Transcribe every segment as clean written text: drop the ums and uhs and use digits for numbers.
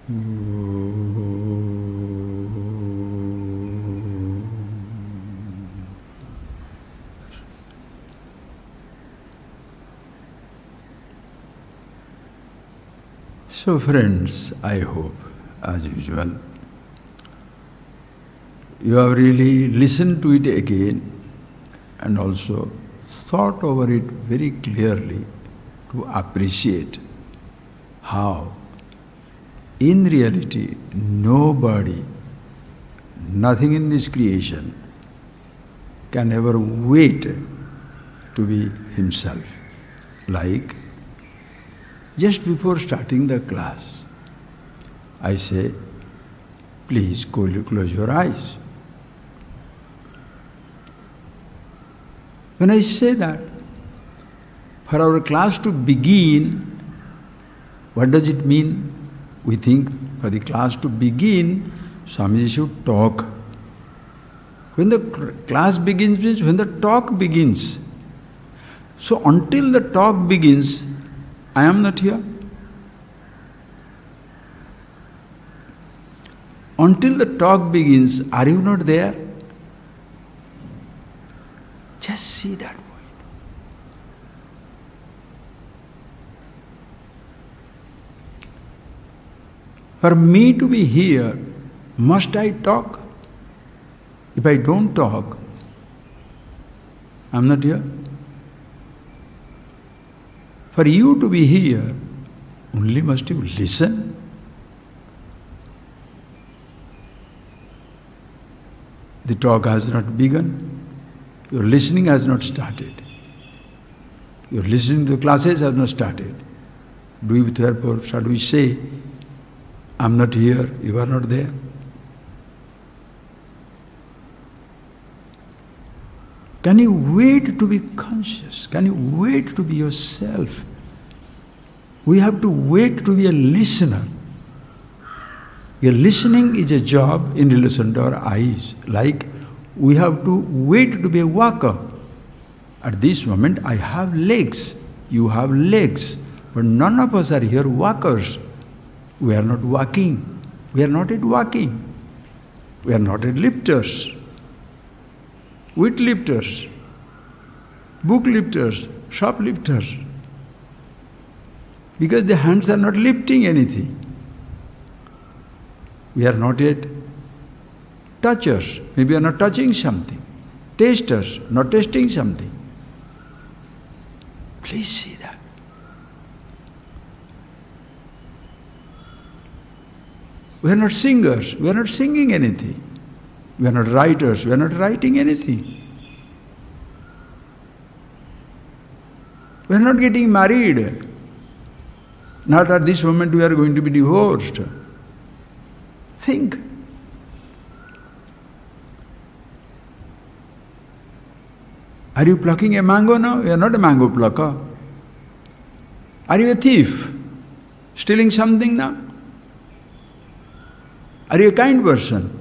So friends, I hope, as usual, you have really listened to it again and also thought over it very clearly to appreciate how, in reality, nobody, nothing in this creation can ever wait to be himself. Like, just before starting the class, I say, please close your eyes. When I say that, for our class to begin, what does it mean? We think for the class to begin, Swamiji should talk. When the class begins means when the talk begins. So until the talk begins, I am not here. Until the talk begins, are you not there? Just see that point. For me to be here, must I talk? If I don't talk, I am not here. For you to be here, only must you listen. The talk has not begun. Your listening has not started. Your listening to the classes has not started. Do we therefore, shall we say, I am not here, you are not there? Can you wait to be conscious? Can you wait to be yourself? We have to wait to be a listener. Your listening is a job in relation to our eyes. Like we have to wait to be a walker. At this moment, I have legs, you have legs, but none of us are here walkers. We are not walking. We are not yet walking. We are not yet lifters, weight lifters, book lifters, shoplifters. Because the hands are not lifting anything. We are not yet touchers. Maybe we are not touching something. Tasters, not tasting something. Please see that. We are not singers. We are not singing anything. We are not writers. We are not writing anything. We are not getting married. Not at this moment we are going to be divorced. Think. Are you plucking a mango now? You are not a mango plucker. Are you a thief? Stealing something now? Are you a kind person?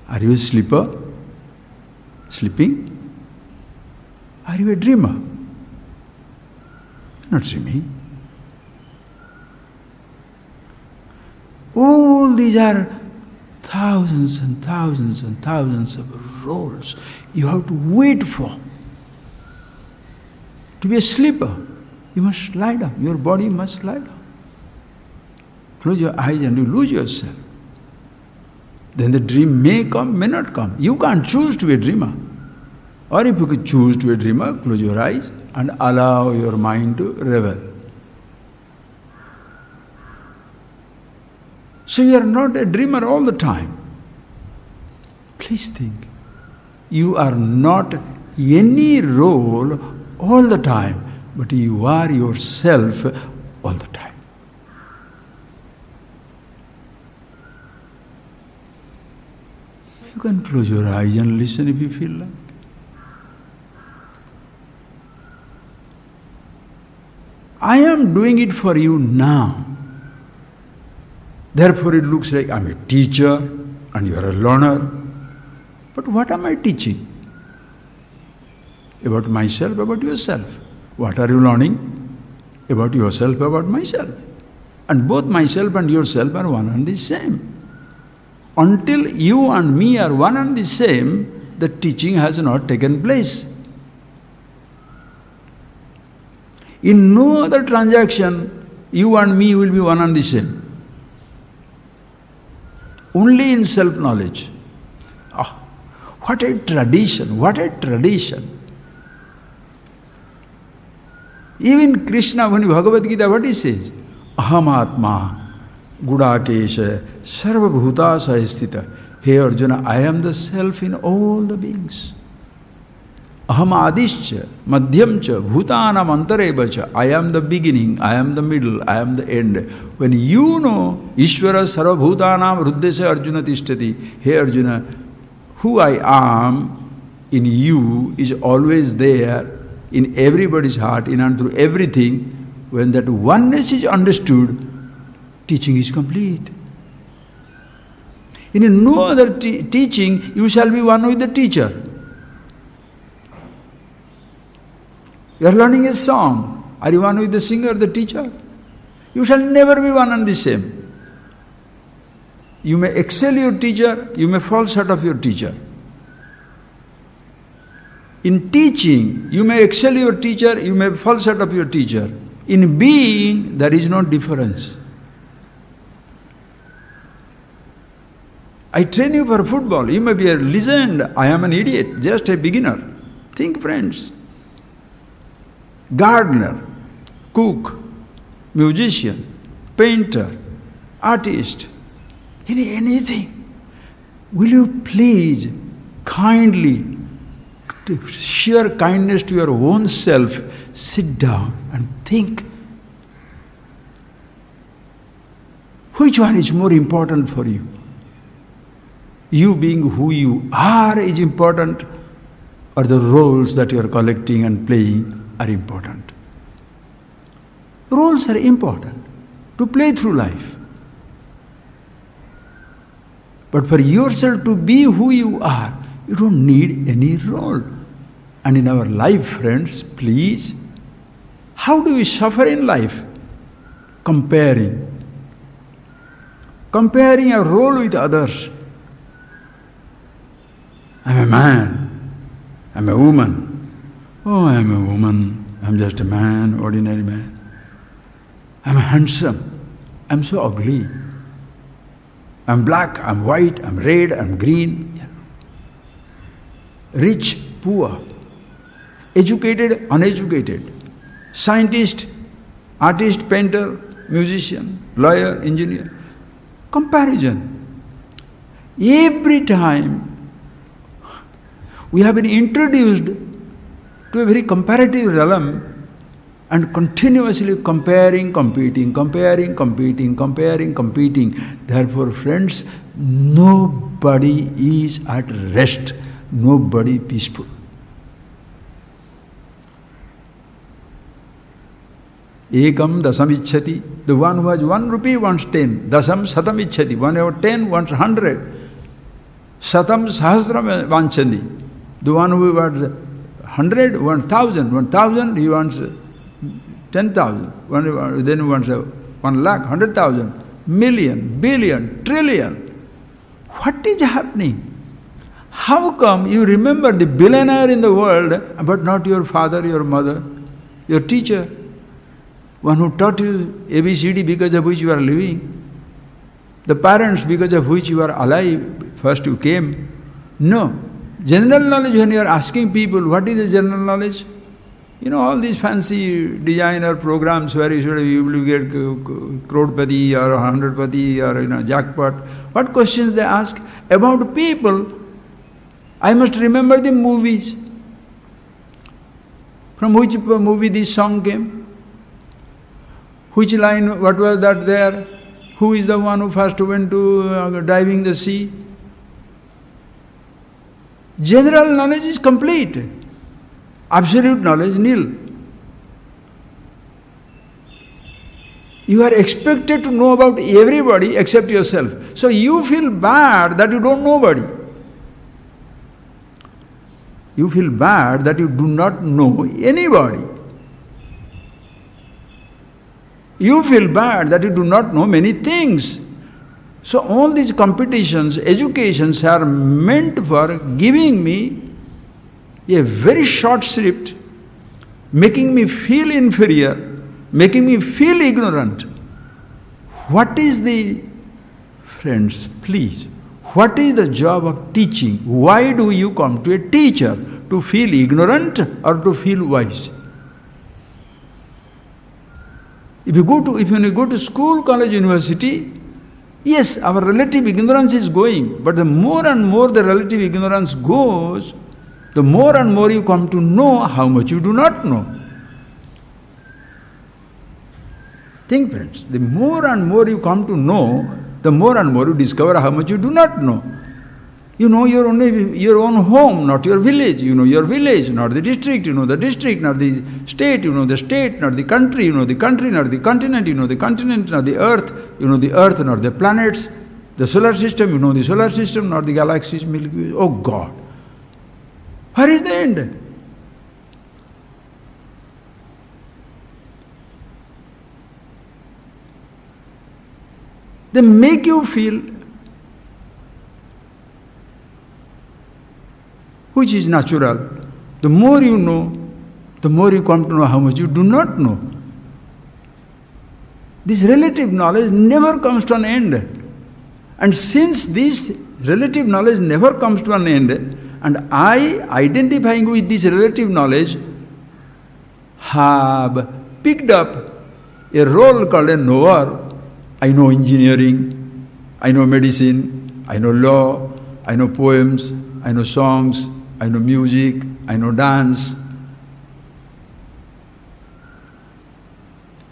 Are you a sleeper? Sleeping? Are you a dreamer? Not dreaming. All these are thousands and thousands and thousands of roles you have to wait for. To be a sleeper, you must lie down. Your body must lie down. Close your eyes and you lose yourself. Then the dream may come, may not come. You can't choose to be a dreamer. Or if you could choose to be a dreamer, close your eyes and allow your mind to revel. So you are not a dreamer all the time. Please think. You are not any role all the time, but you are yourself all the time. You can close your eyes and listen if you feel like. I am doing it for you now. Therefore it looks like I am a teacher and you are a learner. But what am I teaching? About myself, about yourself. What are you learning? About yourself, about myself. And both myself and yourself are one and the same. Until you and me are one and the same, the teaching has not taken place. In no other transaction, you and me will be one and the same. Only in self-knowledge. Ah, what a tradition, what a tradition. Even Krishna, when in Bhagavad Gita, what he says? Aham Atma, Gudakesha, Sarva Bhuta Sahistita. Hey Arjuna, I am the self in all the beings. Aham Adischa, Madhyamcha, Bhutanam Antarevacha. I am the beginning, I am the middle, I am the end. When you know Ishvara Sarva Bhutanam Ruddhesya Arjuna Tishtati, hey Arjuna, who I am in you is always there in everybody's heart, in and through everything. When that oneness is understood, teaching is complete. In no other teaching, you shall be one with the teacher. You are learning a song. Are you one with the singer, the teacher? You shall never be one and the same. You may excel your teacher, you may fall short of your teacher. In teaching, you may excel your teacher, you may fall short of your teacher. In being, there is no difference. I train you for football. You may be a legend. I am an idiot, just a beginner. Think, friends. Gardener, cook, musician, painter, artist, anything. Will you please kindly, to sheer kindness to your own self, sit down and think. Which one is more important for you? You being who you are is important, or the roles that you are collecting and playing are important? Roles are important to play through life. But for yourself to be who you are, you don't need any role. And in our life, friends, please, how do we suffer in life? Comparing. Comparing a role with others. I'm a man. I'm a woman. Oh, I'm a woman. I'm just a man, ordinary man. I'm handsome. I'm so ugly. I'm black, I'm white, I'm red, I'm green. Rich, poor. Educated, uneducated. Scientist, artist, painter, musician, lawyer, engineer. Comparison. Every time we have been introduced to a very comparative realm and continuously comparing, competing. Therefore, friends, nobody is at rest, nobody peaceful. Ekam dasam ichchati. The one who has 1 rupee wants 10. Dasam satam ichchati. 1 over 10 wants 100. Satam sahasram vanchandi. The one who wants 100 wants 1,000. 1,000 he wants 10,000. Then he wants 1 lakh, 100,000, million, billion, trillion. What is happening? How come you remember the billionaire in the world, but not your father, your mother, your teacher, one who taught you ABCD because of which you are living, the parents because of which you are alive, first you came? No. General knowledge, when you are asking people, what is the general knowledge? You know, all these fancy designer programs where you will get crorepati or 100pati or jackpot. What questions they ask? About people, I must remember the movies. From which movie this song came? Which line, what was that there? Who is the one who first went to diving the sea? General knowledge is complete. Absolute knowledge, nil. You are expected to know about everybody except yourself. So you feel bad that you don't know nobody. You feel bad that you do not know anybody. You feel bad that you do not know many things. So all these competitions, educations are meant for giving me a very short shrift, making me feel inferior, making me feel ignorant. What is the, friends, please, what is the job of teaching? Why do you come to a teacher? To feel ignorant or to feel wise? If you go to school, college, university, yes, our relative ignorance is going, but the more and more the relative ignorance goes, the more and more you come to know how much you do not know. Think, friends, the more and more you come to know, the more and more you discover how much you do not know. You know your own home, not your village. You know your village, not the district. You know the district, not the state. You know the state, not the country. You know the country, not the continent. You know the continent, not the earth. You know the earth, not the planets. The solar system, you know the solar system, not the galaxies, Milky Way. Oh God! Where is the end? They make you feel which is natural. The more you know, the more you come to know how much you do not know. This relative knowledge never comes to an end. And since this relative knowledge never comes to an end, and I, identifying with this relative knowledge, have picked up a role called a knower. I know engineering, I know medicine, I know law, I know poems, I know songs, I know music, I know dance,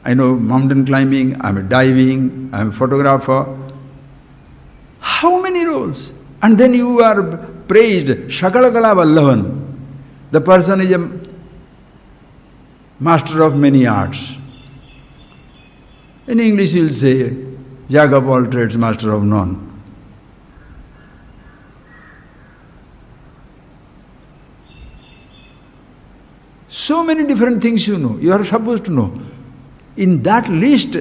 I know mountain climbing, I'm a diving, I'm a photographer. How many roles? And then you are praised, Shakalakala Vallavan. The person is a master of many arts. In English you'll say, Jack of all trades, master of none. So many different things you know, you are supposed to know. In that list,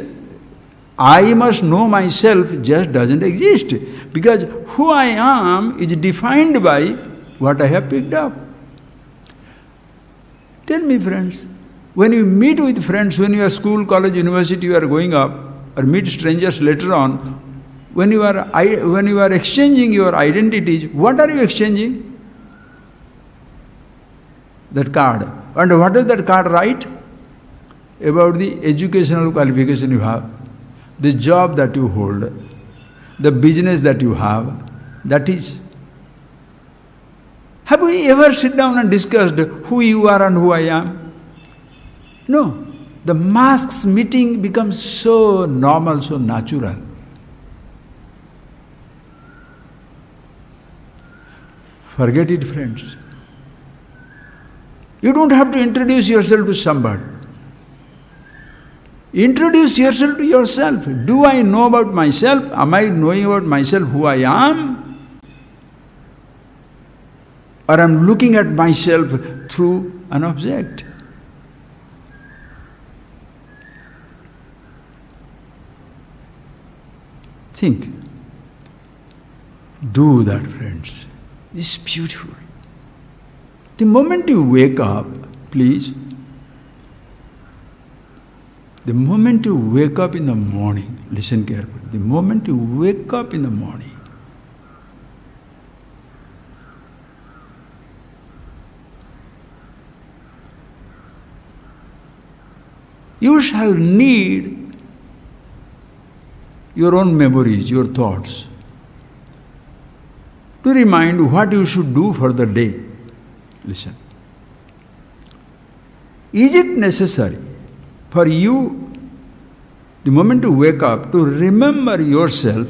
I must know myself just doesn't exist. Because who I am is defined by what I have picked up. Tell me, friends, when you meet with friends, when you are school, college, university, you are going up, or meet strangers later on, when you are exchanging your identities, what are you exchanging? That card. And what does that card write? About the educational qualification you have, the job that you hold, the business that you have, that is. Have we ever sit down and discussed who you are and who I am? No. The masks meeting becomes so normal, so natural. Forget it, friends. You don't have to introduce yourself to somebody. Introduce yourself to yourself. Do I know about myself? Am I knowing about myself who I am? Or I'm looking at myself through an object? Think. Do that, friends. This is beautiful. The moment you wake up, please, the moment you wake up in the morning, listen carefully, the moment you wake up in the morning, you shall need your own memories, your thoughts, to remind what you should do for the day. Listen. Is it necessary for you, the moment you wake up, to remember yourself?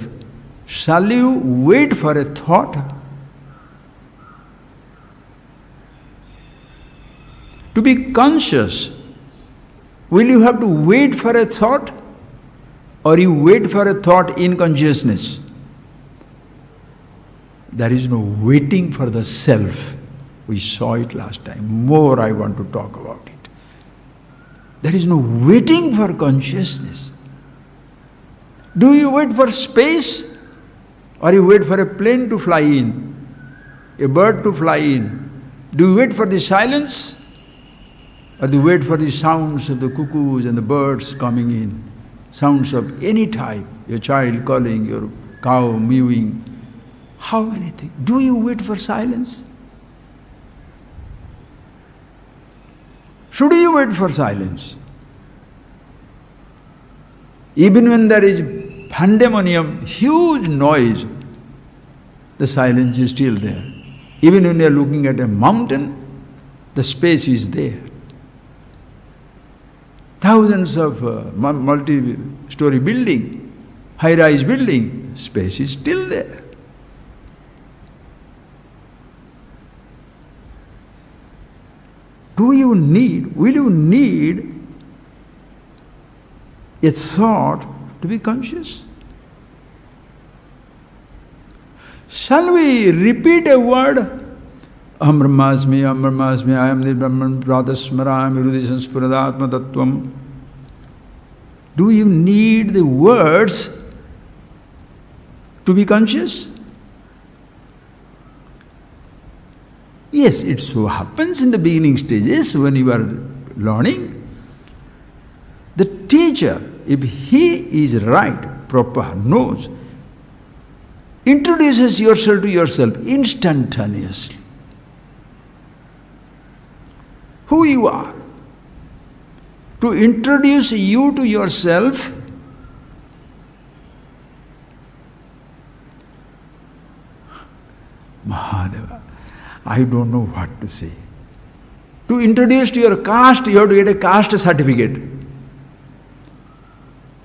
Shall you wait for a thought? To be conscious, will you have to wait for a thought? Or you wait for a thought in consciousness? There is no waiting for the self. We saw it last time. More I want to talk about it. There is no waiting for consciousness. Do you wait for space, or you wait for a plane to fly in, a bird to fly in? Do you wait for the silence, or do you wait for the sounds of the cuckoos and the birds coming in? Sounds of any type, your child calling, your cow mewing. How many things? Do you wait for silence? Should you wait for silence? Even when there is pandemonium, huge noise, the silence is still there. Even when you are looking at a mountain, the space is there. Thousands of multi-story building, high-rise building, space is still there. Will you need a thought to be conscious? Shall we repeat a word? Aham brahmasmi, I am the Brahman, pradasmarami, rudisam spuradatma tattvam. Do you need the words to be conscious? Yes, it so happens in the beginning stages when you are learning. The teacher, if he is right, proper, knows, introduces yourself to yourself instantaneously. Who you are. To introduce you to yourself, Mahadeva, I don't know what to say. To introduce to your caste, you have to get a caste certificate.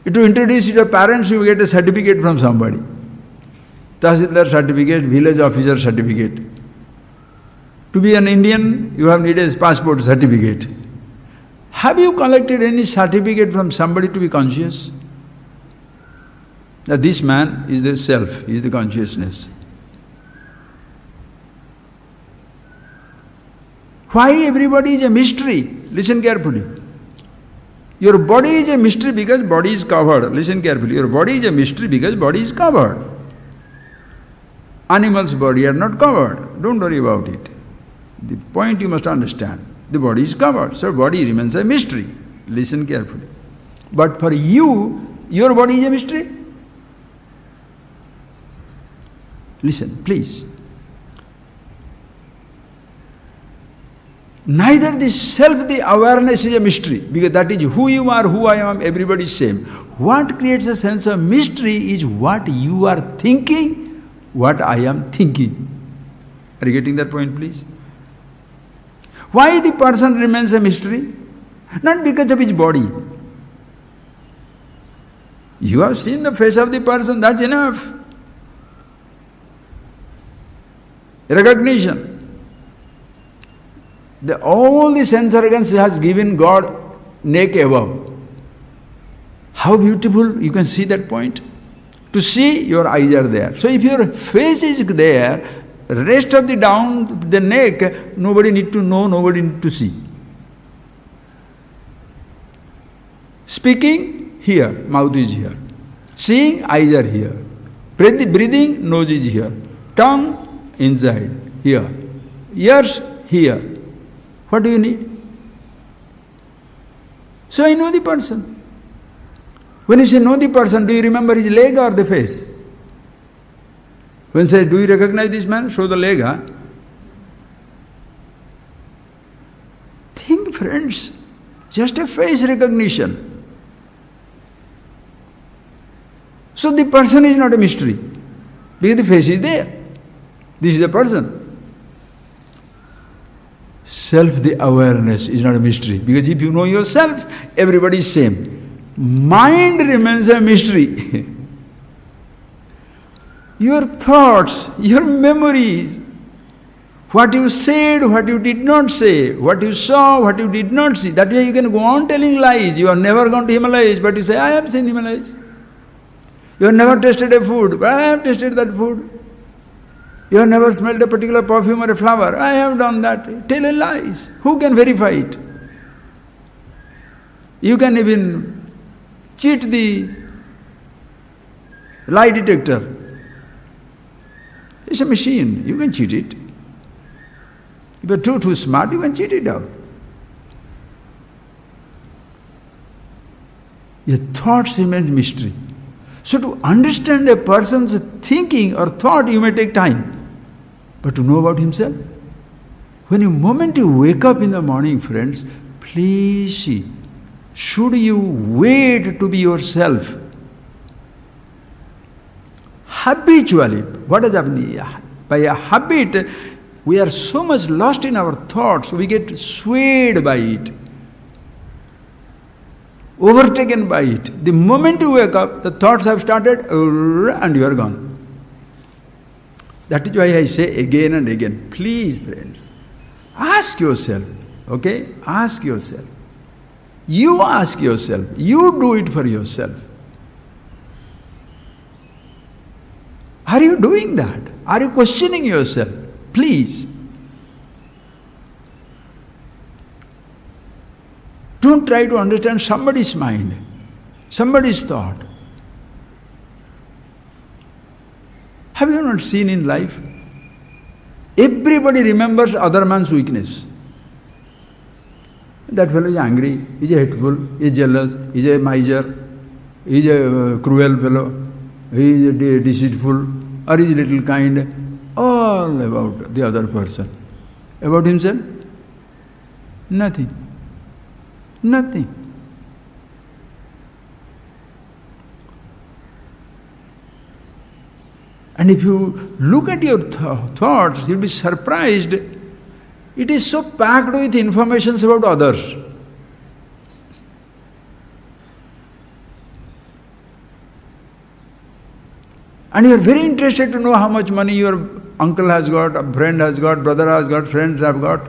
To introduce to your parents, you get a certificate from somebody. Tahsildar certificate, village officer certificate. To be an Indian, you have needed a passport certificate. Have you collected any certificate from somebody to be conscious? That this man is the self, is the consciousness. Why everybody is a mystery? Listen carefully. Your body is a mystery because body is covered. Listen carefully. Your body is a mystery because body is covered. Animals' body are not covered. Don't worry about it. The point you must understand. The body is covered, so body remains a mystery. Listen carefully. But for you, your body is a mystery. Listen, please. Neither the self, the awareness is a mystery, because that is who you are, who I am, everybody is same. What creates a sense of mystery is what you are thinking, what I am thinking. Are you getting that point, please? Why the person remains a mystery? Not because of his body. You have seen the face of the person, that's enough. Recognition. All the sense organs has given God neck above. How beautiful, you can see that point. To see, your eyes are there. So if your face is there, rest of the down, the neck, nobody need to know, nobody need to see. Speaking, here, mouth is here. Seeing, eyes are here. Breathing, nose is here. Tongue, inside, here. Ears, here. What do you need? So I know the person. When you say know the person, do you remember his leg or the face? When you say, do you recognize this man? Show the leg, huh? Think, friends, just a face recognition. So the person is not a mystery, because the face is there. This is the person. Self, the awareness, is not a mystery, because if you know yourself, everybody is same. Mind remains a mystery. Your thoughts, your memories, what you said, what you did not say, what you saw, what you did not see. That way you can go on telling lies. You have never gone to Himalayas, but you say, I have seen Himalayas. You have never tasted a food, but I have tasted that food. You have never smelled a particular perfume or a flower. I have done that. Tell lies. Who can verify it? You can even cheat the lie detector. It's a machine, you can cheat it. If you're too smart, you can cheat it out. Your thoughts remain mystery. So to understand a person's thinking or thought, you may take time. But to know about himself, when the moment you wake up in the morning, friends, please see, should you wait to be yourself? Habitually, what does happen? By a habit, we are so much lost in our thoughts, we get swayed by it, overtaken by it. The moment you wake up, the thoughts have started and you are gone. That is why I say again and again, please friends, ask yourself, okay? Ask yourself. You ask yourself, you do it for yourself. Are you doing that? Are you questioning yourself? Please. Don't try to understand somebody's mind, somebody's thought. Have you not seen in life? Everybody remembers other man's weakness. That fellow is angry, is a hateful, is jealous, is a miser, is a cruel fellow, he is deceitful, or is little kind. All about the other person. About himself? Nothing. Nothing. And if you look at your thoughts, you'll be surprised. It is so packed with information about others. And you are very interested to know how much money your uncle has got, a friend has got, brother has got, friends have got,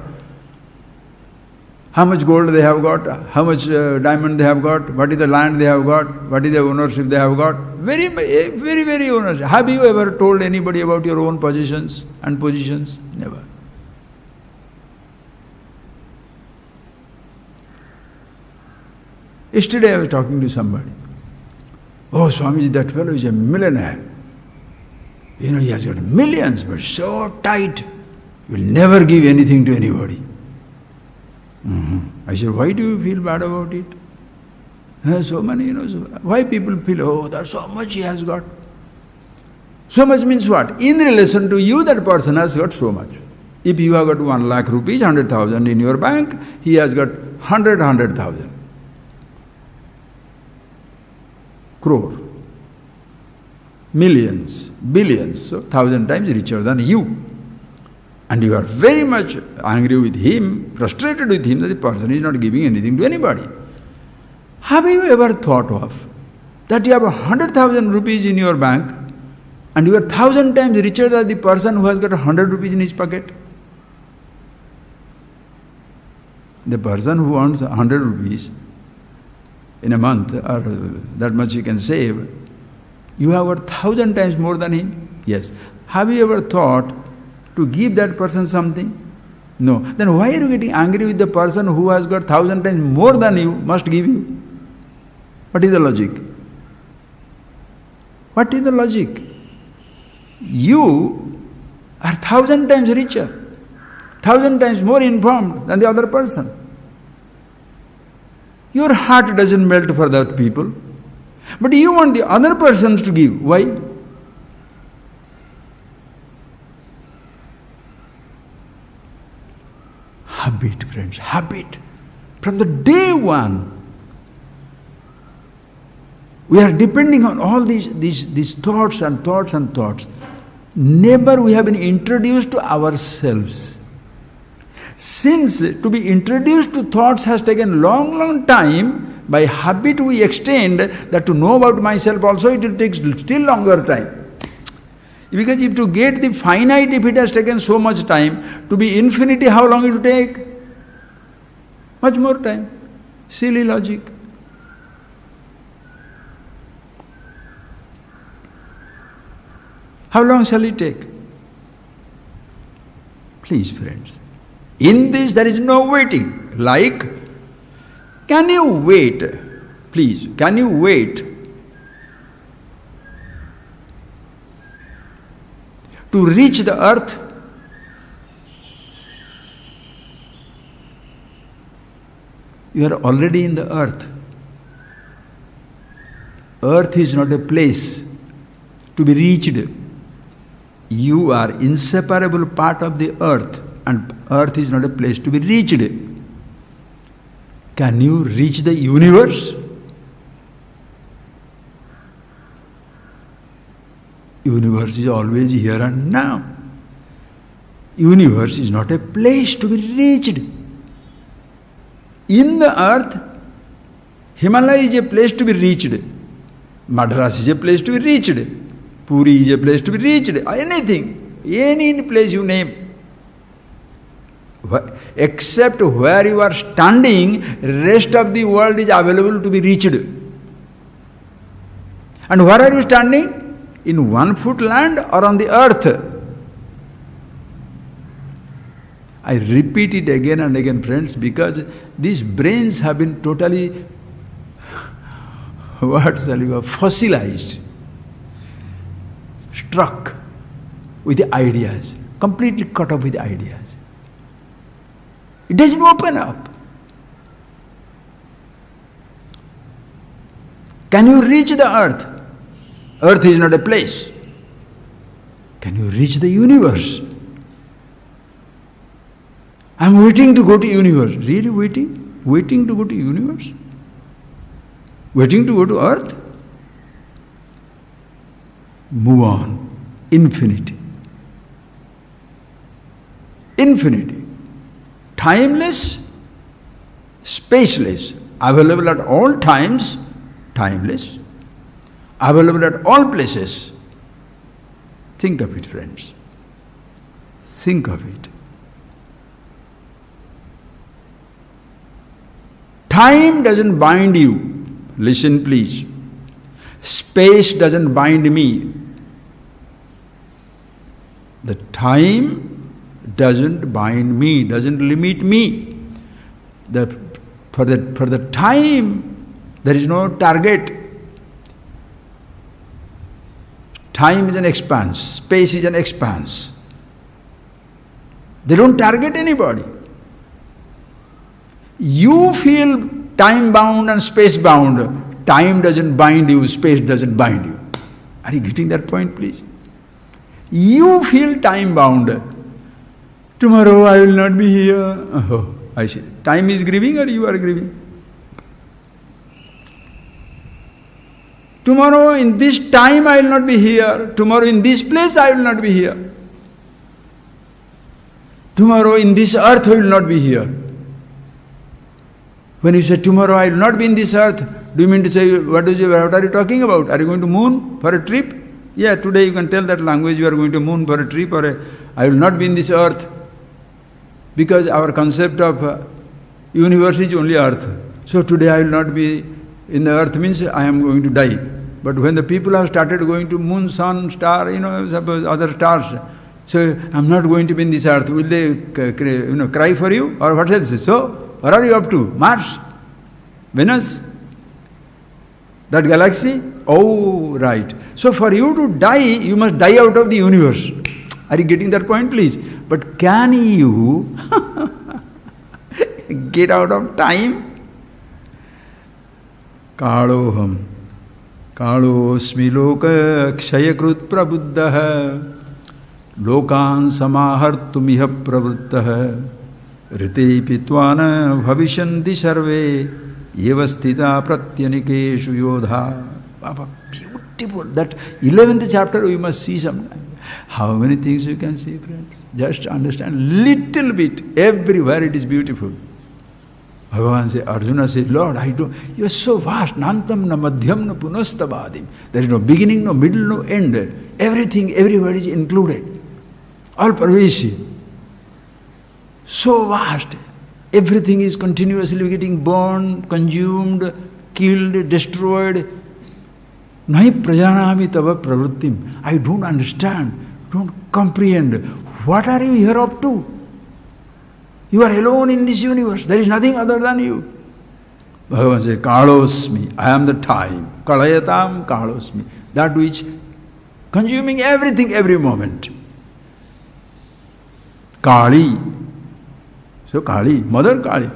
how much gold they have got, how much diamond they have got, what is the land they have got, what is the ownership they have got. Very, very ownership. Have you ever told anybody about your own possessions and positions? Never. Yesterday I was talking to somebody. Oh, Swamiji, that fellow is a millionaire. You know, he has got millions, but so tight, he will never give anything to anybody. I said, why do you feel bad about it? So many, why people feel, oh, that's so much he has got. So much means what? In relation to you, that person has got so much. If you have got 1 lakh rupees, 100,000 in your bank, he has got 100,000. Crore. Millions, billions, so 1,000 times richer than you. And you are very much angry with him, frustrated with him that the person is not giving anything to anybody. Have you ever thought of that you have 100,000 rupees in your bank and you are 1,000 times richer than the person who has got 100 rupees in his pocket? The person who earns 100 rupees in a month, or that much he can save, you have got 1,000 times more than him? Yes. Have you ever thought to give that person something? No. Then why are you getting angry with the person who has got 1,000 times more than you, must give you? What is the logic? What is the logic? You are 1,000 times richer, 1,000 times more informed than the other person. Your heart doesn't melt for that people, but you want the other persons to give. Why? Habit, friends, habit. From the day one, we are depending on all these thoughts and thoughts and thoughts. Never we have been introduced to ourselves. Since to be introduced to thoughts has taken long time, by habit we extend that to know about myself also it will take still longer time. Because if to get the finite, if it has taken so much time, to be infinity, how long it will take? Much more time. Silly logic. How long shall it take? Please, friends, in this there is no waiting. Like Can you wait, please, can you wait to reach the earth? You are already in the earth. Earth is not a place to be reached. You are inseparable part of the earth, and earth is not a place to be reached. Can you reach the universe? Universe is always here and now. Universe is not a place to be reached. In the earth, Himalaya is a place to be reached. Madras is a place to be reached. Puri is a place to be reached. Anything, any place you name. Except where you are standing, rest of the world is available to be reached. And where are you standing? In 1 foot land or on the earth? I repeat it again and again, friends, because these brains have been totally, fossilized, struck with the ideas, completely caught up with the ideas. It doesn't open up. Can you reach the earth? Earth is not a place. Can you reach the universe? I'm waiting to go to universe. Really waiting? Waiting to go to universe? Waiting to go to earth? Move on. Infinity. Infinity. Timeless, spaceless, available at all times, timeless, available at all places. Think of it, friends. Think of it. Time doesn't bind you. Listen, please. Space doesn't bind me. The time doesn't bind me, doesn't limit me. For the time, there is no target. Time is an expanse, space is an expanse. They don't target anybody. You feel time bound and space bound. Time doesn't bind you, space doesn't bind you. Are you getting that point, please? You feel time bound. Tomorrow I will not be here. Oh, I see. Time is grieving or you are grieving? Tomorrow in this time I will not be here. Tomorrow in this place I will not be here. Tomorrow in this earth I will not be here. When you say tomorrow I will not be in this earth, do you mean to say, what are you talking about? Are you going to moon for a trip? Yeah, today you can tell that language, you are going to moon for a trip, or I will not be in this earth. Because our concept of universe is only earth. So today I will not be in the earth means I am going to die. But when the people have started going to moon, sun, star, suppose other stars, so I am not going to be in this earth, will they cry for you? Or what else? So, where are you up to? Mars? Venus? That galaxy? Oh, right. So for you to die, you must die out of the universe. Are you getting that point, please? But can you get out of time? Kaloham. Kalosmi loka kshayakrit prabuddha. Lokan samahartumiha pravruttah. Rite pitvana bhavishanti sarve. Yevastita pratyanikeshu yodha. Baba, beautiful. That 11th chapter we must see sometime. How many things you can see, friends? Just understand little bit. Everywhere it is beautiful. Bhagavan says, Arjuna says, Lord, you are so vast. Nantam na madhyam na punastavadim. There is no beginning, no middle, no end. Everything, everywhere is included. All pervasive. So vast. Everything is continuously getting burned, consumed, killed, destroyed. Nai prajanami tava pravrittim. I don't understand, don't comprehend. What are you here up to? You are alone in this universe. There is nothing other than you. Bhagavan says, Kalosmi, I am the time. Kalayatam kalosmi. That which consuming everything every moment. Kali. So Kali, Mother Kali.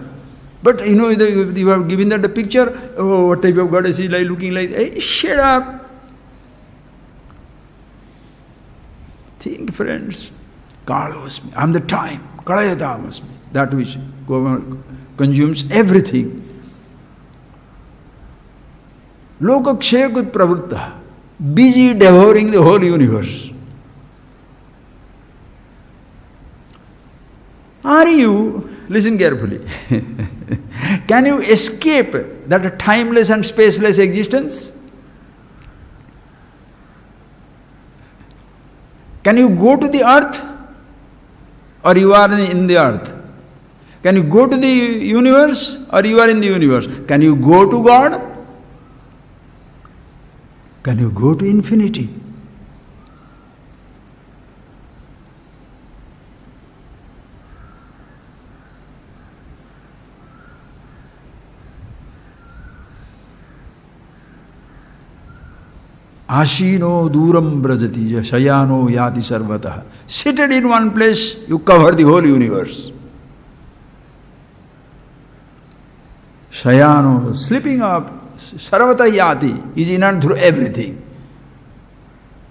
But you have given that a picture, oh, what type of goddess is like looking like, hey, shut up. Think, friends, Kalosmi, I am the time. Kalayatamasmi. That which consumes everything. Lokakshayakut pravritta, busy devouring the whole universe. Are you, listen carefully, can you escape that timeless and spaceless existence? Can you go to the earth? Or you are in the earth? Can you go to the universe? Or you are in the universe? Can you go to God? Can you go to infinity? Ashino duram brajati shayano yati sarvatah. Seated in one place, you cover the whole universe. Shayano, sleeping up, sarvata yati, is in and through everything.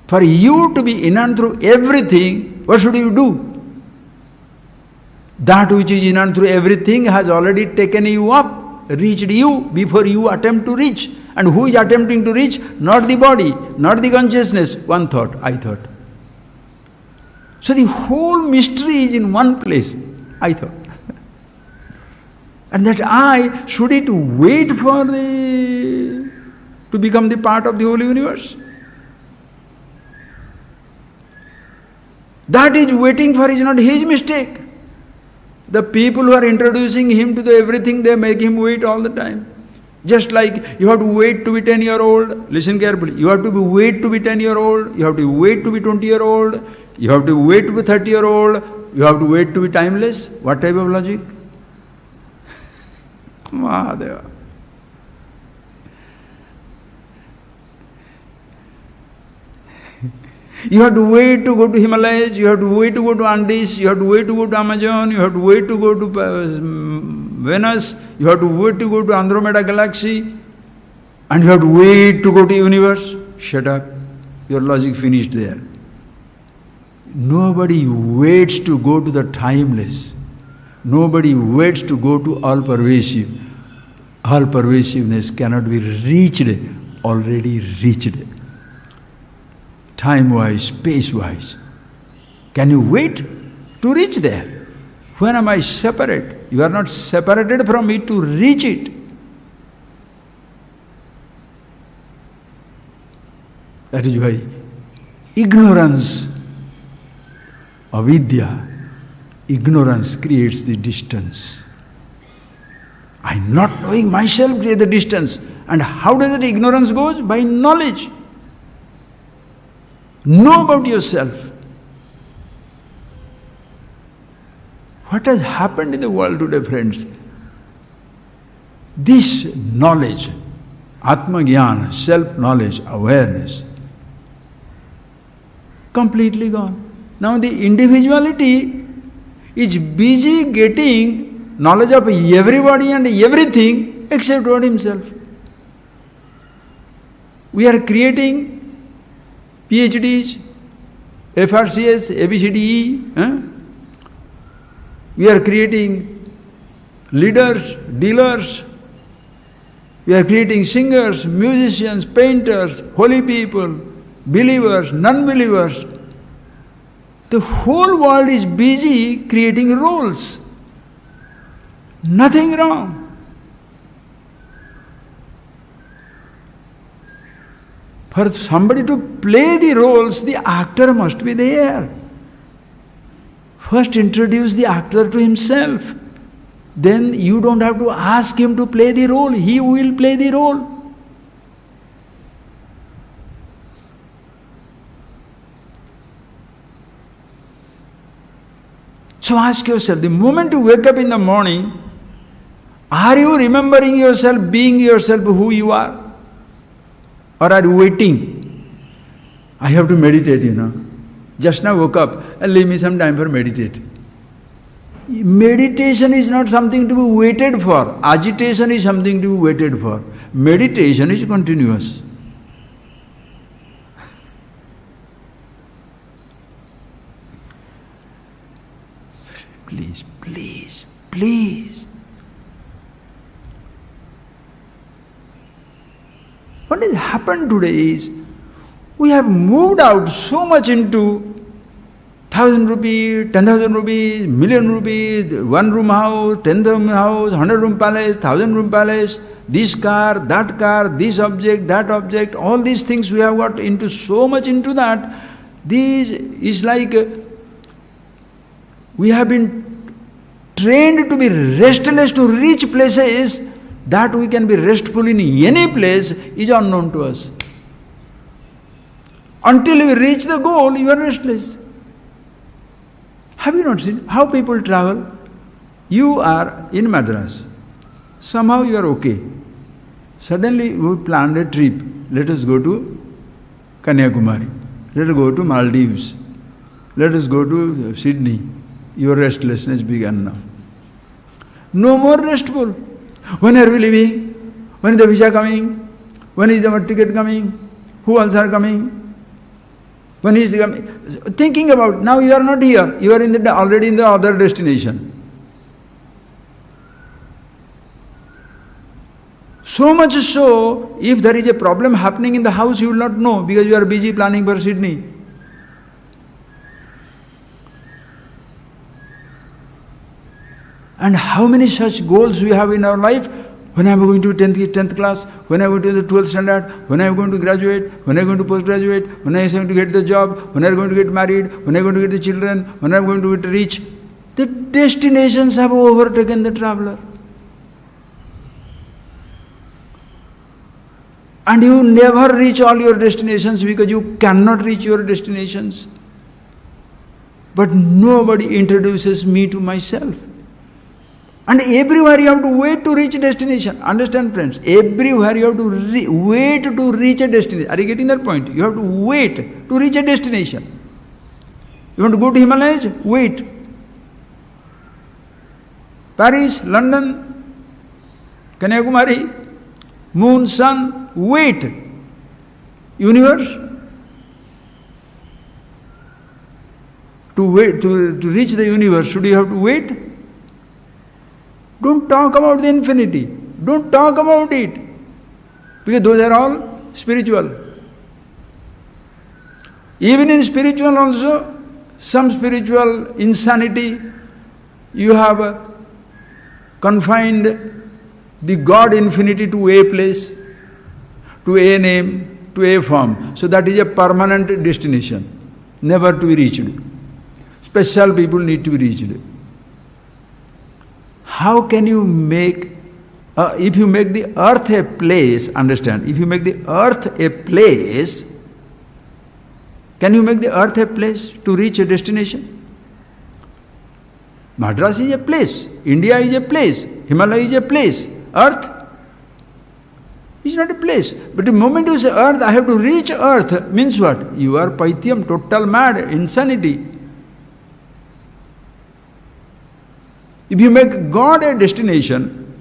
For you to be in and through everything, what should you do? That which is in and through everything has already taken you up, reached you before you attempt to reach. And who is attempting to reach? Not the body, not the consciousness. One thought, I thought. So the whole mystery is in one place, I thought. And that I, should it wait for to become the part of the whole universe? That is waiting for is not his mistake. The people who are introducing him to the everything, they make him wait all the time. Just like you have to wait to be 10-year-old, listen carefully, you have to wait to be 10-year-old, you have to wait to be 20-year-old, you have to wait to be 30-year-old, you have to wait to be timeless. What type of logic? Mahadeva. You have to wait to go to Himalayas, you have to wait to go to Andes, you have to wait to go to Amazon, you have to wait to go to Venus, you have to wait to go to Andromeda galaxy, and you have to wait to go to universe. Shut up. Your logic finished there. Nobody waits to go to the timeless. Nobody waits to go to all-pervasive. All-pervasiveness cannot be reached, already reached. Time-wise, space-wise. Can you wait to reach there? When am I separate? You are not separated from it to reach it. That is why ignorance, avidya, ignorance creates the distance. I not knowing myself creates the distance. And how does that ignorance go? By knowledge. Know about yourself. What has happened in the world today, friends? This knowledge, Atma-Jnana, self-knowledge, awareness, completely gone. Now the individuality is busy getting knowledge of everybody and everything except God himself. We are creating PhDs, FRCS, ABCDE. We are creating leaders, dealers. We are creating singers, musicians, painters, holy people, believers, non-believers. The whole world is busy creating roles. Nothing wrong. For somebody to play the roles, the actor must be there. First introduce the actor to himself. Then you don't have to ask him to play the role. He will play the role. So ask yourself, the moment you wake up in the morning, Are you remembering yourself, being yourself who you are? Or are you waiting? I have to meditate, Just now woke up and leave me some time for meditate. Meditation is not something to be waited for. Agitation is something to be waited for. Meditation is continuous. Please, please, please. What has happened today is we have moved out so much into 1,000 rupees, 10,000 rupees, million rupees, 1-room house, 10-room house, 100-room palace, 1,000-room palace, this car, this object, that object, all these things we have got into so much into that. This is like we have been trained to be restless to reach places that we can be restful in any place is unknown to us. Until we reach the goal, you are restless. Have you not seen how people travel? You are in Madras. Somehow you are okay. Suddenly we planned a trip. Let us go to Kanyakumari. Let us go to Maldives. Let us go to Sydney. Your restlessness began now. No more restful. When are we leaving? When is the visa coming? When is our ticket coming? Who else are coming? When is the coming? Thinking about, now you are not here. You are already in the other destination. So much so, if there is a problem happening in the house, you will not know because you are busy planning for Sydney. And how many such goals we have in our life? When I am going to 10th class, when I am going to the 12th standard, when I am going to graduate, when I am going to postgraduate, when I am going to get the job, when I am going to get married, when I am going to get the children, when I am going to get rich. The destinations have overtaken the traveler. And you never reach all your destinations because you cannot reach your destinations. But nobody introduces me to myself. And everywhere you have to wait to reach a destination. Understand, friends? Everywhere you have to wait to reach a destination. Are you getting that point? You have to wait to reach a destination. You want to go to Himalayas? Wait. Paris, London, Kanyakumari, moon, sun, wait. Universe? To wait, to reach the universe, should you have to wait? Don't talk about the infinity. Don't talk about it. Because those are all spiritual. Even in spiritual also, some spiritual insanity, you have confined the God infinity to a place, to a name, to a form. So that is a permanent destination, never to be reached. Special people need to be reached. How can you make, if you make the earth a place, understand, if you make the earth a place, can you make the earth a place to reach a destination? Madras is a place, India is a place, Himalaya is a place, earth is not a place. But the moment you say earth, I have to reach earth, means what? You are Paithyam, total mad, insanity. If you make God a destination,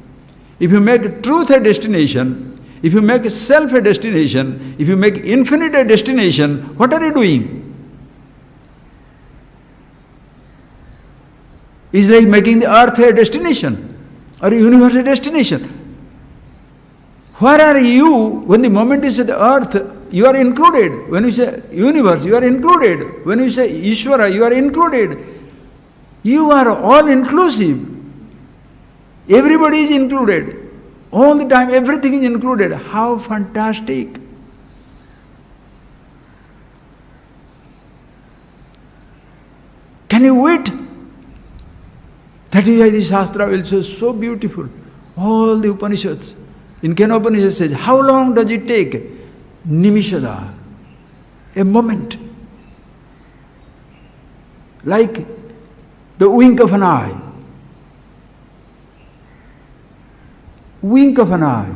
if you make truth a destination, if you make self a destination, if you make infinite a destination, what are you doing? It's like making the earth a destination or a universe a destination. Where are you when the moment you say the earth, you are included. When you say universe, you are included. When you say Ishvara, you are included. You are all inclusive. Everybody is included. All the time, everything is included. How fantastic! Can you wait? That is why the Shastra will say so beautiful. All the Upanishads. In Kena Upanishad says, how long does it take? Nimishada. A moment. Like the wink of an eye. wink of an eye,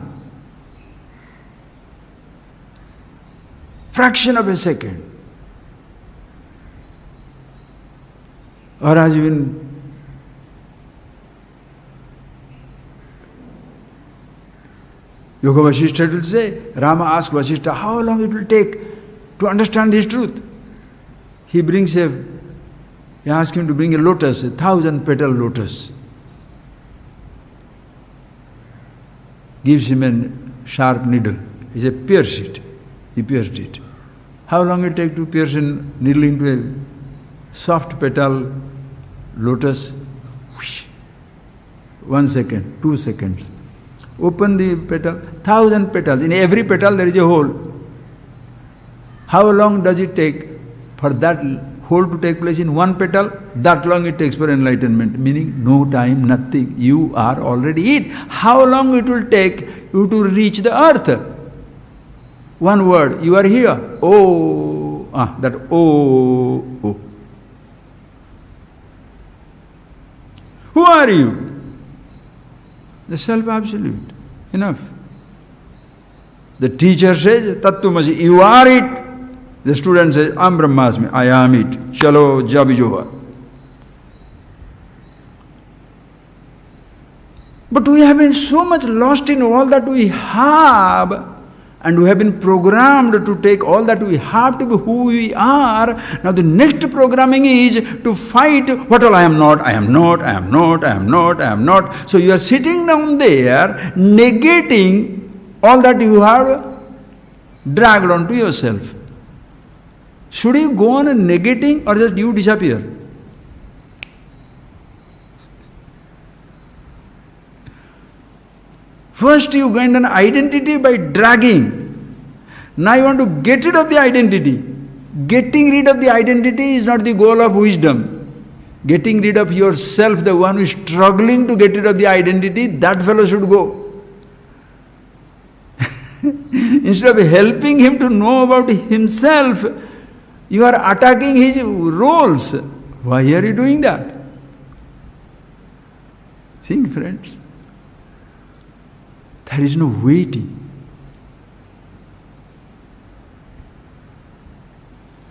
fraction of a second. Or as even Yoga Vasishtha will say, Rama asked Vasishtha how long it will take to understand this truth. He asked him to bring a lotus, 1,000-petal lotus. Gives him a sharp needle. He said, pierce it. He pierced it. How long it take to pierce a needle into a soft petal lotus? Whoosh. 1 second, 2 seconds. Open the petal, 1,000 petals. In every petal there is a hole. How long does it take for that hole to take place in one petal? That long it takes for enlightenment. Meaning no time, nothing. You are already it. How long it will take you to reach the earth? One word, you are here. Oh, that oh. Who are you? The self-absolute. Enough. The teacher says, Tattvamasi, you are it. The student says, Am Brahmasmi, I am it. Chalo, Jabijoha. But we have been so much lost in all that we have, and we have been programmed to take all that we have to be who we are. Now the next programming is to fight what all I am not, I am not, I am not, I am not, I am not. So you are sitting down there negating all that you have dragged onto yourself. Should you go on negating or just you disappear? First you gained an identity by dragging. Now you want to get rid of the identity. Getting rid of the identity is not the goal of wisdom. Getting rid of yourself, the one who is struggling to get rid of the identity, that fellow should go. Instead of helping him to know about himself, you are attacking his roles. Why are you doing that? Think, friends. There is no waiting.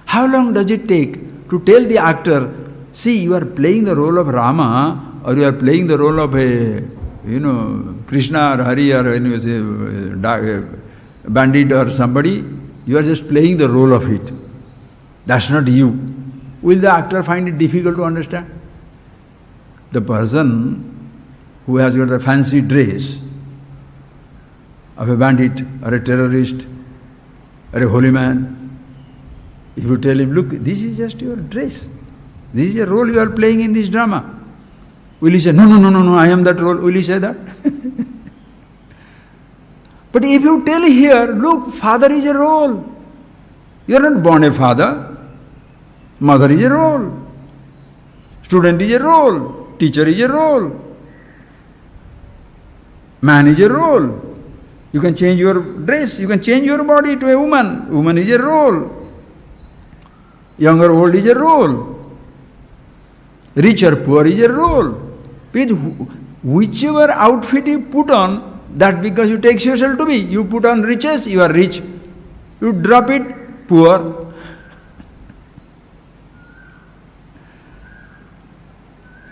How long does it take to tell the actor, see, you are playing the role of Rama, or you are playing the role of Krishna or Hari or a bandit or somebody, you are just playing the role of it. That's not you. Will the actor find it difficult to understand? The person who has got a fancy dress of a bandit or a terrorist or a holy man, if you tell him, look, this is just your dress. This is a role you are playing in this drama. Will he say, no, I am that role? Will he say that? But if you tell here, look, father is a role. You are not born a father. Mother is a role. Student is a role. Teacher is a role. Man is a role. You can change your dress, you can change your body to a woman. Woman is a role. Young or old is a role. Rich or poor is a role. With whichever outfit you put on, that because you take yourself to be. You put on riches, you are rich. You drop it, poor.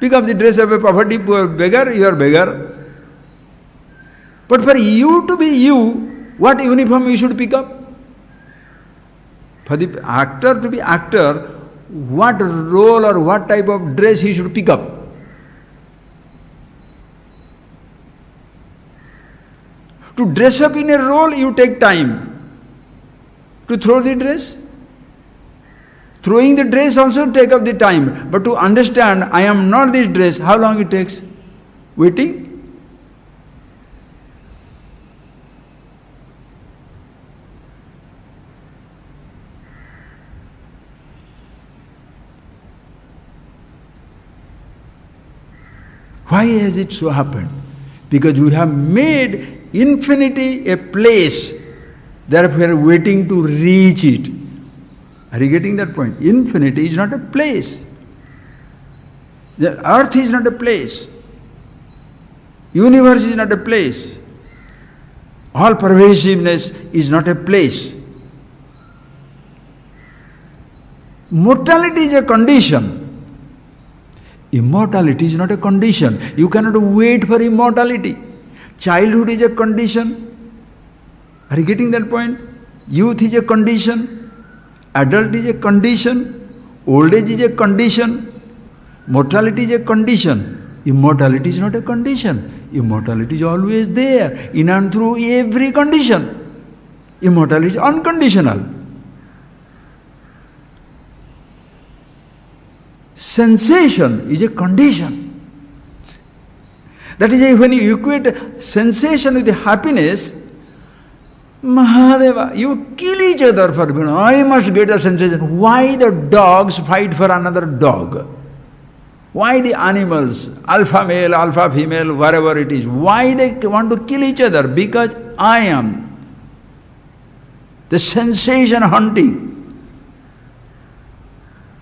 Pick up the dress of a poverty poor beggar, you are beggar. But for you to be you, what uniform you should pick up? For the actor to be actor, what role or what type of dress he should pick up? To dress up in a role, you take time. To throw the dress, throwing the dress also take up the time. But to understand, I am not this dress, how long it takes? Waiting? Why has it so happened? Because we have made infinity a place, therefore we are waiting to reach it. Are you getting that point? Infinity is not a place. The earth is not a place. Universe is not a place. All pervasiveness is not a place. Mortality is a condition. Immortality is not a condition. You cannot wait for immortality. Childhood is a condition. Are you getting that point? Youth is a condition. Adult is a condition. Old age is a condition. Mortality is a condition. Immortality is not a condition. Immortality is always there, in and through every condition. Immortality is unconditional. Sensation is a condition. That is, when you equate sensation with happiness, Mahadeva, you kill each other for, I must get a sensation. Why the dogs fight for another dog? Why the animals, alpha male, alpha female, whatever it is, why they want to kill each other? Because I am. The sensation hunting.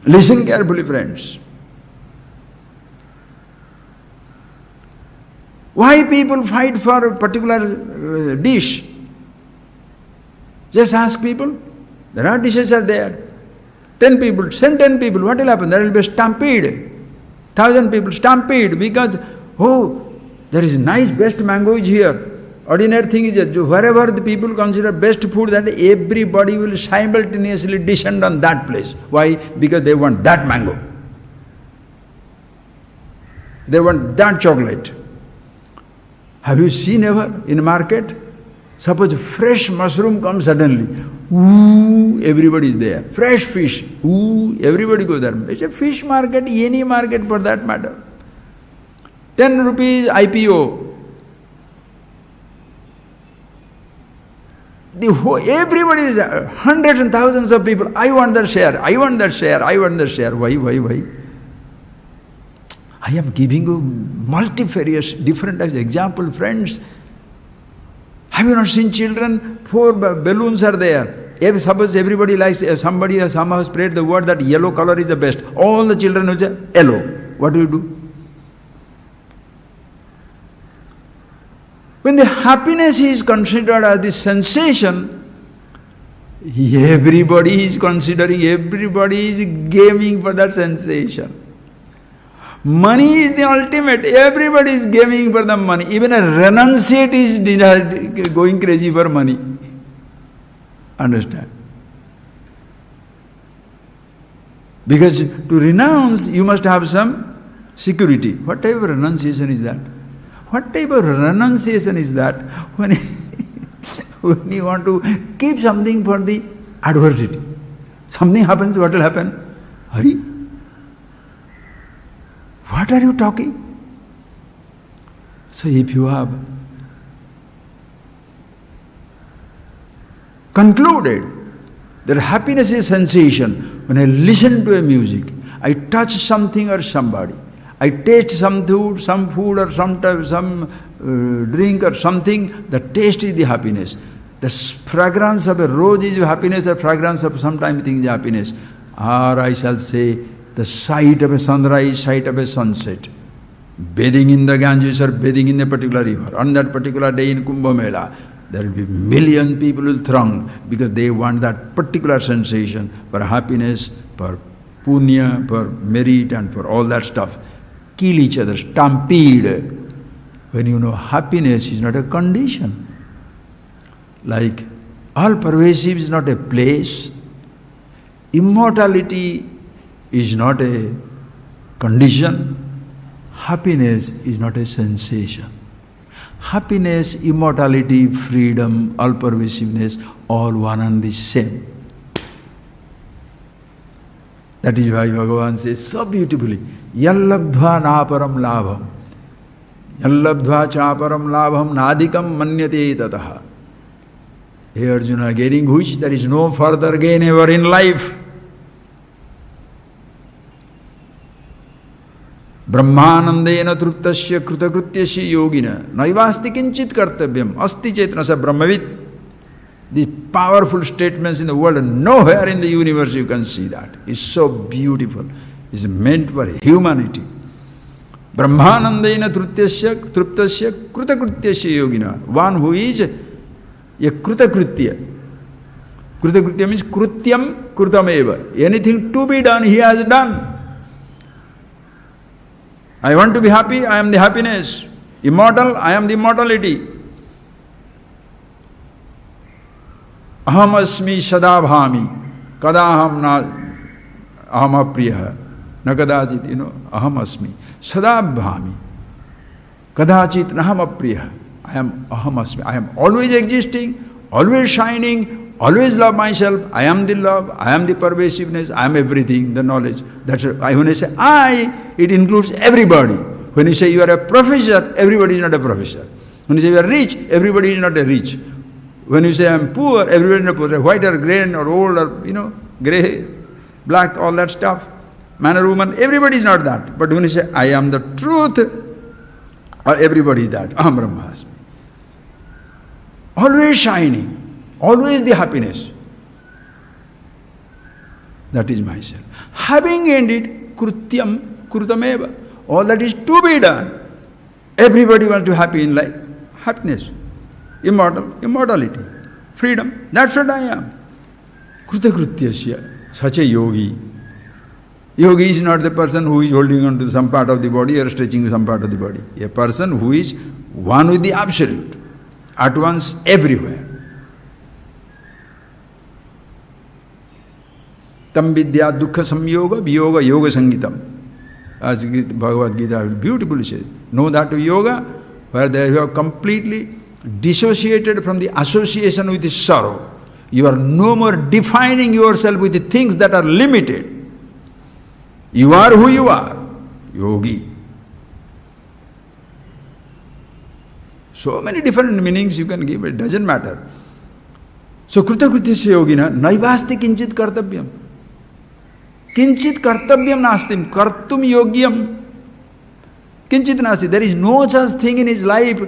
Listen carefully, friends. Why people fight for a particular dish? Just ask people. There are dishes are there. 10 people, send 10 people, what will happen? There will be a stampede. 1,000 people stampede because, oh, there is nice, best mango is here. Ordinary thing is that wherever the people consider best food, that everybody will simultaneously descend on that place. Why? Because they want that mango. They want that chocolate. Have you seen ever in a market? Suppose fresh mushroom comes suddenly. Ooh, everybody is there. Fresh fish. Ooh, everybody goes there. It's a fish market, any market for that matter. 10 rupees IPO. Everybody is hundreds and thousands of people. I want that share. I want that share. I want that share. Why? I am giving you multifarious, different types of example, friends. Have you not seen children? 4 balloons are there. Suppose everybody likes, somebody somehow spread the word that yellow color is the best. All the children will say yellow. What do you do? When the happiness is considered as the sensation, everybody is considering, everybody is gaming for that sensation. Money is the ultimate. Everybody is gaming for the money. Even a renunciate is going crazy for money. Understand? Because to renounce, you must have some security. What type of renunciation is that? What type of renunciation is that when you want to keep something for the adversity? Something happens, what will happen? Hurry. What are you talking? So if you have concluded that happiness is sensation, when I listen to a music, I touch something or somebody, I taste some food or some drink or something, the taste is the happiness. The fragrance of a rose is happiness, the fragrance of sometimes things is happiness. Or I shall say, the sight of a sunrise, sight of a sunset, bathing in the Ganges or bathing in a particular river. On that particular day in Kumbh Mela, there will be million people will throng because they want that particular sensation for happiness, for punya, for merit and for all that stuff. Kill each other, stampede. When you know happiness is not a condition. Like all pervasive is not a place. Immortality is not a condition. Happiness is not a sensation. Happiness, immortality, freedom, all pervasiveness, all one and the same. That is why Bhagavan says so beautifully, Yallabdhva naparam labham, Yallabdhva chaparam labham nadikam manyate tataha. Hey Arjuna, getting which there is no further gain ever in life. Brahmanandena truptasya krutakrutyasya yogina naivasti kinchit kartavyam asti chetna sa brahmavit. The powerful statements in the world, nowhere in the universe you can see that. It's so beautiful. It's meant for humanity. Brahmanandena truptasya krutakrutyasya yogina. One who is a Krutakritya. Krutakritya means Krutyam Krutameva. Anything to be done, he has done. I want to be happy, I am the happiness. Immortal, I am the immortality. Aham asmi sada bhami, kadaham na aham apriya, na kadachit, aham asmi, sada bhami, kadachit naham apriya. I am aham asmi, I am always existing, always shining, always love myself, I am the love, I am the pervasiveness, I am everything, the knowledge. That's why when I say I, it includes everybody. When you say you are a professor, everybody is not a professor. When you say you are rich, everybody is not a rich. When you say I am poor, everybody is not poor. White or grey or old or, grey, black, all that stuff. Man or woman, everybody is not that. But when you say I am the truth, everybody is that. Aham Brahmasmi. Always shining, always the happiness. That is myself. Having ended Krutyam Krutameva. All that is to be done. Everybody wants to be happy in life. Happiness. Immortality. Freedom. That's what I am. Krutakrutyasya. Such a yogi. Yogi is not the person who is holding on to some part of the body or stretching some part of the body. A person who is one with the Absolute. At once, everywhere. Tam vidya dukkha samyoga viyoga yoga sangitam. As Bhagavad Gita beautifully says. Know that yoga, where they have completely dissociated from the association with the sorrow. You are no more defining yourself with the things that are limited. You are who you are. Yogi. So many different meanings you can give, it doesn't matter. So Krutakrityasya yogina naivasti kinchit kartavyam. Kinchit kartavyam nastim, kartum yogyam. Kinchit nasti. There is no such thing in his life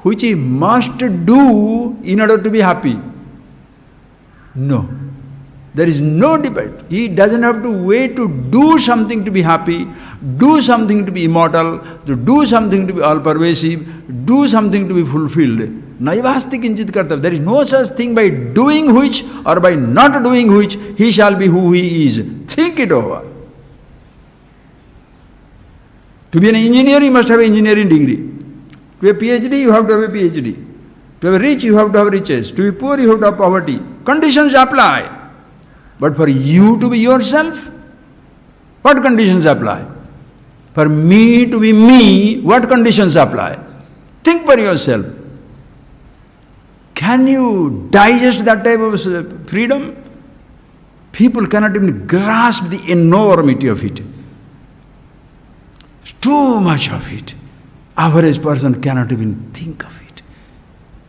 which he must do in order to be happy. No. There is no debate. He doesn't have to wait to do something to be happy, do something to be immortal, to do something to be all-pervasive, do something to be fulfilled. Naivasti kinchit kartav. There is no such thing by doing which or by not doing which he shall be who he is. Think it over. To be an engineer, you must have an engineering degree. To be a PhD, you have to have a PhD. To be rich, you have to have riches. To be poor, you have to have poverty. Conditions apply. But for you to be yourself, what conditions apply? For me to be me, what conditions apply? Think for yourself. Can you digest that type of freedom? People cannot even grasp the enormity of it. It's too much of it. Average person cannot even think of it.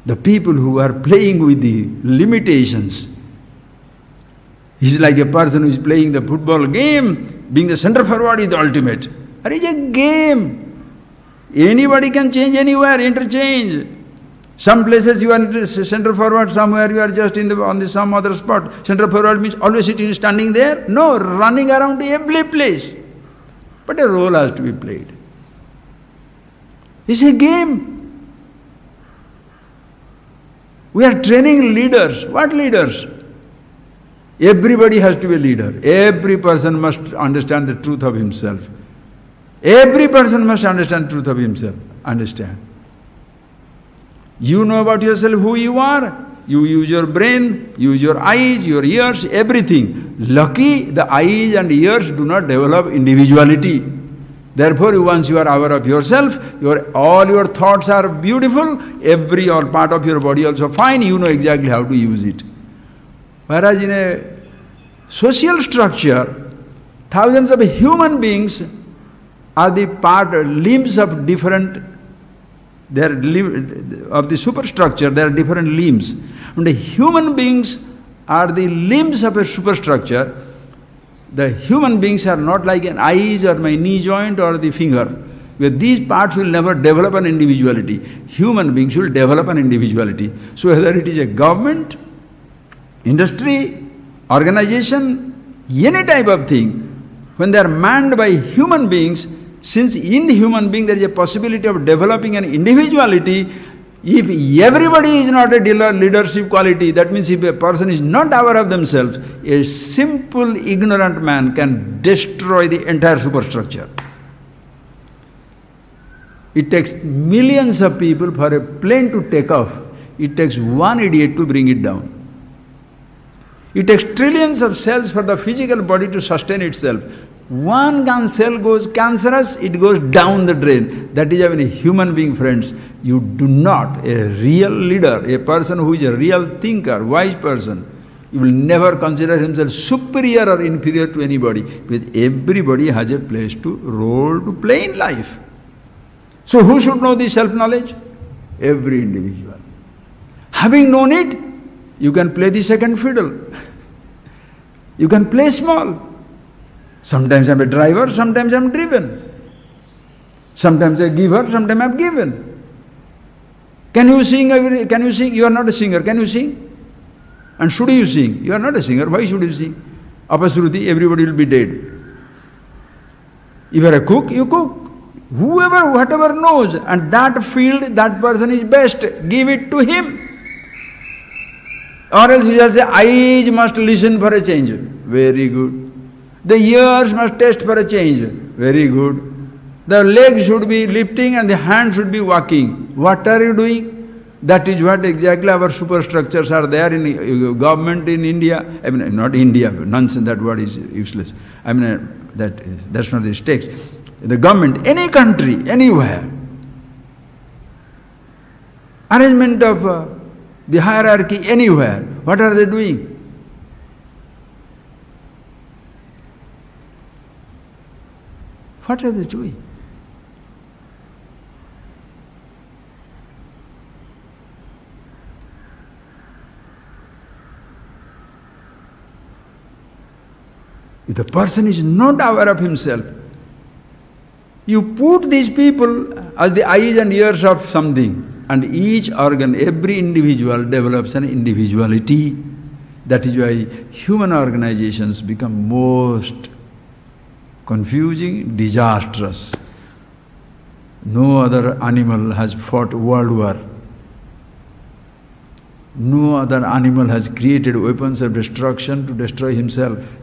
The people who are playing with the limitations, he's like a person who is playing the football game, being the center forward is the ultimate. It is a game. Anybody can change anywhere, interchange. Some places you are center forward, somewhere you are just on some other spot. Center forward means always sitting, standing there. No, running around every place. But a role has to be played. It's a game. We are training leaders. What leaders? Everybody has to be a leader. Every person must understand the truth of himself. Every person must understand the truth of himself. Understand. You know about yourself who you are. You use your brain, use your eyes, your ears, everything. Lucky the eyes and ears do not develop individuality. Therefore, once you are aware of yourself, all your thoughts are beautiful, every or part of your body also fine, you know exactly how to use it. Whereas in a social structure, thousands of human beings are the limbs of different, of the superstructure, there are different limbs. And the human beings are the limbs of a superstructure. The human beings are not like an eyes or my knee joint or the finger, where these parts will never develop an individuality. Human beings will develop an individuality. So whether it is a government, industry, organization, any type of thing, when they are manned by human beings, since in the human being there is a possibility of developing an individuality, If everybody is not a leadership quality, that means if a person is not aware of themselves, a simple ignorant man can destroy the entire superstructure. It takes millions of people for a plane to take off. It takes one idiot to bring it down. It takes trillions of cells for the physical body to sustain itself. One cell goes cancerous, it goes down the drain. That is even a human being, friends. You do not, a real leader, a person who is a real thinker, wise person, you will never consider himself superior or inferior to anybody, because everybody has a place to role to play in life. So who should know this self-knowledge? Every individual. Having known it, you can play the second fiddle. You can play small. Sometimes I'm a driver, sometimes I'm driven. Sometimes a giver, sometimes I'm given. Can you sing? Can you sing? You are not a singer. Can you sing? And should you sing? You are not a singer. Why should you sing? Apasruti, everybody will be dead. If you are a cook, you cook. Whoever, whatever knows, and that field, that person is best, give it to him. Or else you just say, eyes must listen for a change. Very good. The ears must taste for a change. Very good. The legs should be lifting and the hand should be walking. What are you doing? That is what exactly our superstructures are there in government in India. I mean, not India, nonsense, that word is useless. I mean, that's not this text. The government, any country, anywhere. Arrangement of the hierarchy anywhere. What are they doing? What are they doing? If the person is not aware of himself, you put these people as the eyes and ears of something, and each organ, every individual develops an individuality. That is why human organizations become most confusing, disastrous. No other animal has fought world war. No other animal has created weapons of destruction to destroy himself.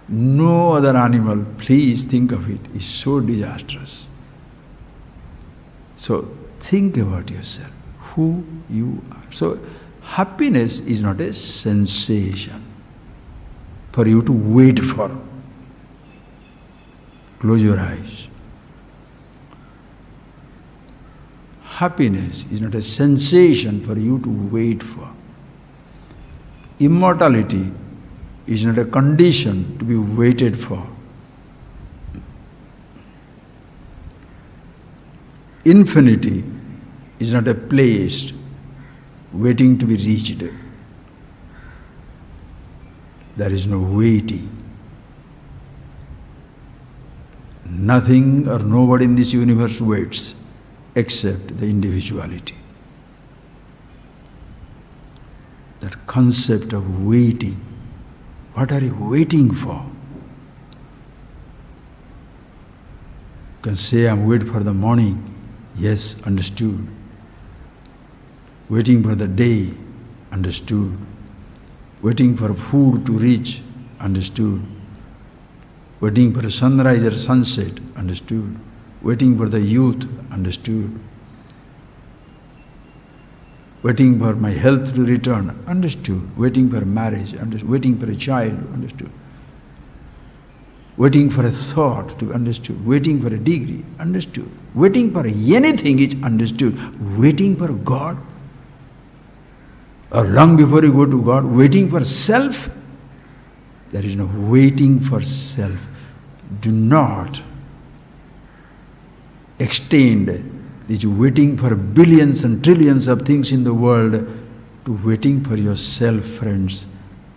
No other animal, please think of it, is so disastrous. So think about yourself, who you are. So happiness is not a sensation for you to wait for. Close your eyes. Happiness is not a sensation for you to wait for. Immortality is not a condition to be waited for. Infinity is not a place waiting to be reached. There is no waiting. Nothing or nobody in this universe waits except the individuality. That concept of waiting. What are you waiting for? You can say, I'm waiting for the morning. Yes, understood. Waiting for the day, understood. Waiting for food to reach, understood. Waiting for a sunrise or sunset, understood. Waiting for the youth, understood. Waiting for my health to return, understood. Waiting for marriage, understood. Waiting for a child, understood. Waiting for a thought to be understood. Waiting for a degree, understood. Waiting for anything is understood. Waiting for God, or long before you go to God, waiting for self, there is no waiting for self. Do not extend this waiting for billions and trillions of things in the world to waiting for yourself, friends,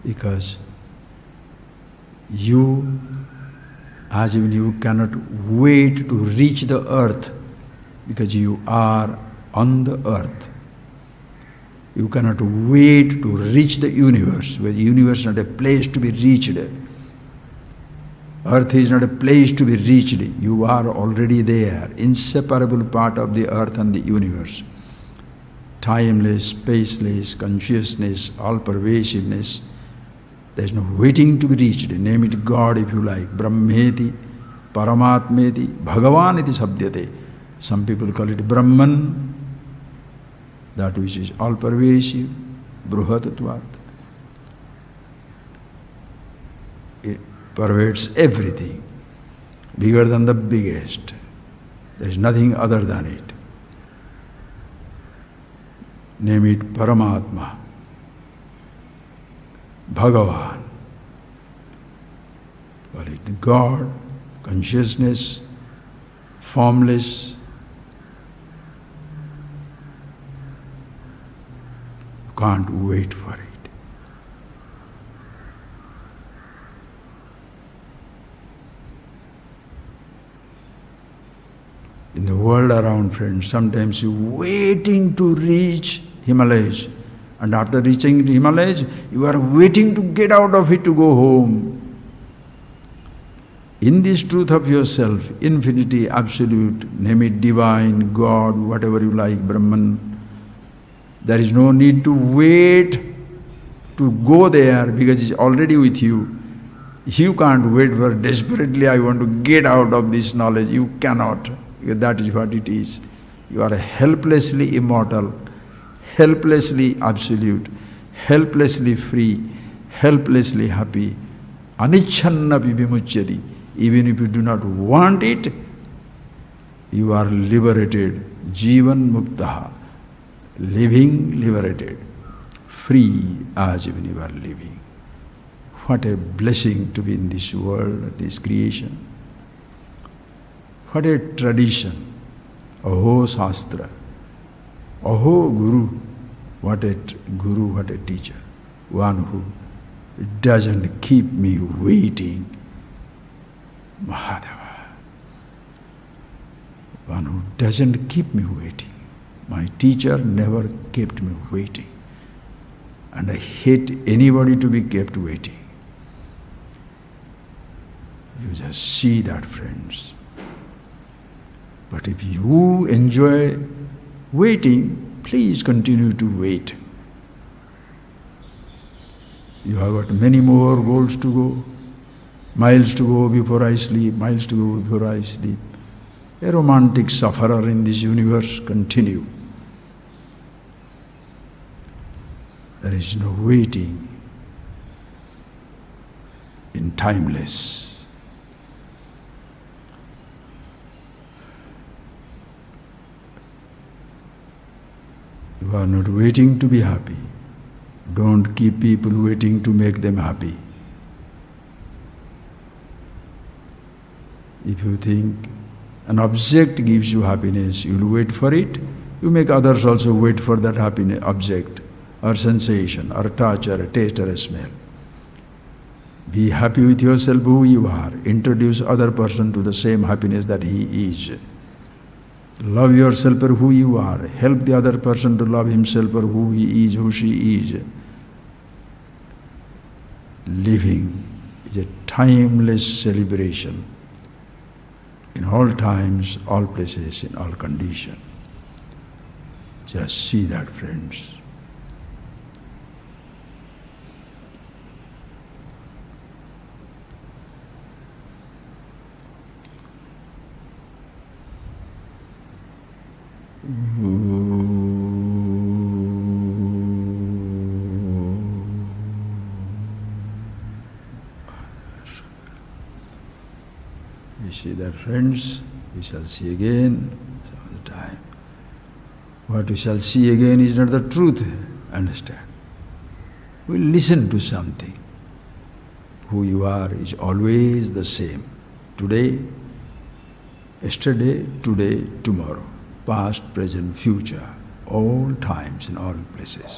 because you, as even you cannot wait to reach the earth because you are on the earth. You cannot wait to reach the universe, where the universe is not a place to be reached. Earth is not a place to be reached. You are already there, inseparable part of the earth and the universe. Timeless, spaceless, consciousness, all-pervasiveness. There is no waiting to be reached. Name it God if you like. Brahmeti, Paramatmeti, Bhagavan iti sabdyate. Some people call it Brahman, that which is all-pervasive, Bruhatatvat. It pervades everything, bigger than the biggest. There is nothing other than it. Name it Paramatma, Bhagavan. Call it God, consciousness, formless. You can't wait for it. In the world around, friends, sometimes you're waiting to reach Himalayas. And after reaching the Himalayas, you are waiting to get out of it to go home. In this truth of yourself, infinity, absolute, name it divine, God, whatever you like, Brahman, there is no need to wait to go there because it's already with you. You can't wait for desperately, I want to get out of this knowledge. You cannot. Because that is what it is. You are helplessly immortal, helplessly absolute, helplessly free, helplessly happy. Anichannapi vimuchyati. Even if you do not want it, you are liberated. Jeevanmuktaha. Living liberated. Free as even you are living. What a blessing to be in this world, this creation. What a tradition. Aho Shastra. Aho Guru. What a Guru, what a teacher. One who doesn't keep me waiting. Mahadeva. One who doesn't keep me waiting. My teacher never kept me waiting. And I hate anybody to be kept waiting. You just see that, friends. But if you enjoy waiting, please continue to wait. You have got many more goals to go, miles to go before I sleep, miles to go before I sleep. A romantic sufferer in this universe, continue. There is no waiting in timeless. You are not waiting to be happy. Don't keep people waiting to make them happy. If you think an object gives you happiness, you will wait for it. You make others also wait for that happiness, object, or sensation, or touch, or a taste, or a smell. Be happy with yourself who you are. Introduce other person to the same happiness that he is. Love yourself for who you are. Help the other person to love himself for who he is, who she is. Living is a timeless celebration. In all times, all places, in all conditions. Just see that, friends. You see that, friends, we shall see again some other time. What we shall see again is not the truth, understand. We listen to something. Who you are is always the same. Today, yesterday, today, tomorrow. Past, present, future, all times, in all places.